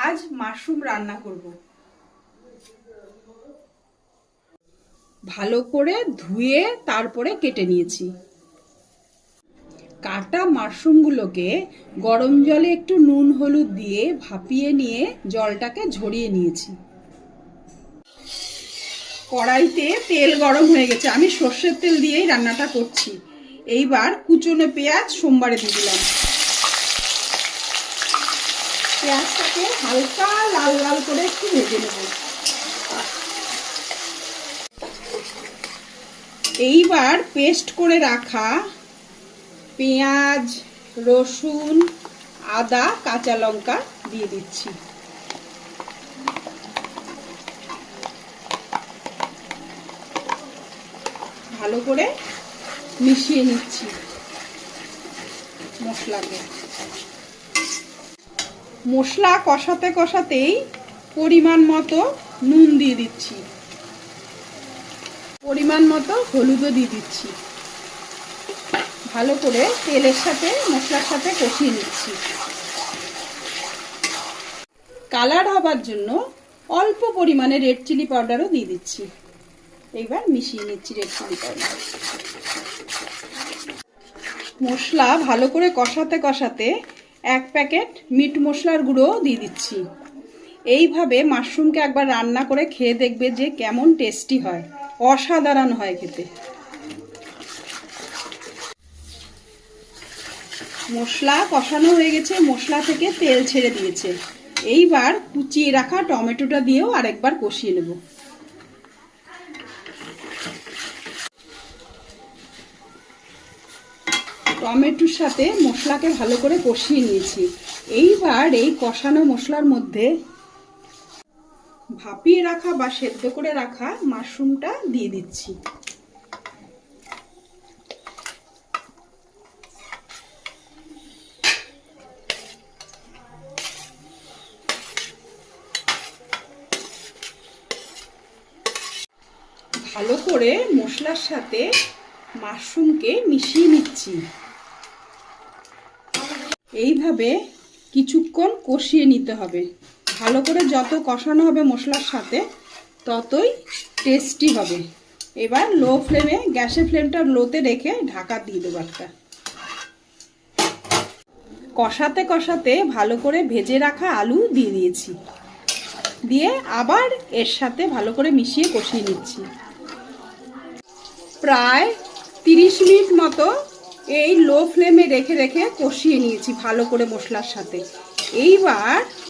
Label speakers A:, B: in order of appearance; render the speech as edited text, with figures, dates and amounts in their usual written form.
A: আজ মাশরুম রান্না করব। ভালো করে ধুয়ে তারপরে কেটে নিয়েছি। কাটা মাশরুমগুলোকে গরম জলে একটু নুন হলুদ দিয়ে ভাপিয়ে নিয়ে জলটাকে ঝরিয়ে নিয়েছি। কড়াইতে তেল গরম হয়ে গেছে, আমি সর্ষের তেল দিয়েই রান্নাটা করছি। এইবার কুচনো পেঁয়াজ সোমবারে দিয়ে দিলাম। পেঁয়াজটাকে হালকা লাল লাল করে একটু ভেজে নেব। এইবার পেস্ট করে রাখা পেঁয়াজ, রসুন, আদা, কাঁচা লঙ্কা দিয়ে দিচ্ছি। ভালো করে মিশিয়ে নিচ্ছি মশলাকে। মশলা কষাতে কষাতেই পরিমাণ মতো নুন দিয়ে দিচ্ছি, পরিমাণ মতো হলুদও দিয়ে দিচ্ছি। ভালো করে তেলের সাথে মশলার সাথে কষিয়ে নিচ্ছি। কালার হবার জন্য অল্প পরিমাণে রেড চিলি পাউডারও দিয়ে দিচ্ছি। এবার মিশিয়ে নিচ্ছি রেড চিলি পাউডার। মশলা ভালো করে কষাতে কষাতে 1 প্যাকেট মিট মশলার গুঁড়ো দিয়ে দিচ্ছি। এইভাবে মাশরুমকে একবার রান্না করে খেয়ে দেখবে যে কেমন টেস্টি হয়, অসাধারণ হয় খেতে। মশলা কষানো হয়ে গেছে, মশলা থেকে তেল ছেড়ে দিয়েছে। এইবার কুচিয়ে রাখা টমেটোটা দিয়েও আরেকবার কষিয়ে নেব। টমেটোর সাথে মশলাকে ভালো করে কষিয়ে নিয়েছি। এইবার এই কষানো মশলার মধ্যে ভাপিয়ে রাখা বা সেদ্ধ করে রাখা মাশরুমটা দিয়ে দিচ্ছি। ভালো করে মশলার সাথে মাশরুমকে মিশিয়ে নিচ্ছি। এইভাবে কিছুক্ষণ কষিয়ে নিতে হবে। ভালো করে যত কষানো হবে মশলার সাথে ততই টেস্টি হবে। এবার লো ফ্লেমে, গ্যাসের ফ্লেমটা লোতে রেখে ঢাকা দিয়ে দেবো একটা। কষাতে কষাতে ভালো করে ভেজে রাখা আলু দিয়ে দিয়েছি, দিয়ে আবার এর সাথে ভালো করে মিশিয়ে কষিয়ে নিচ্ছি। প্রায় 30 মিনিট মতো এই লো ফ্লেমে রেখে রেখে কষিয়ে নিয়েছি ভালো করে মশলার সাথে। এইবার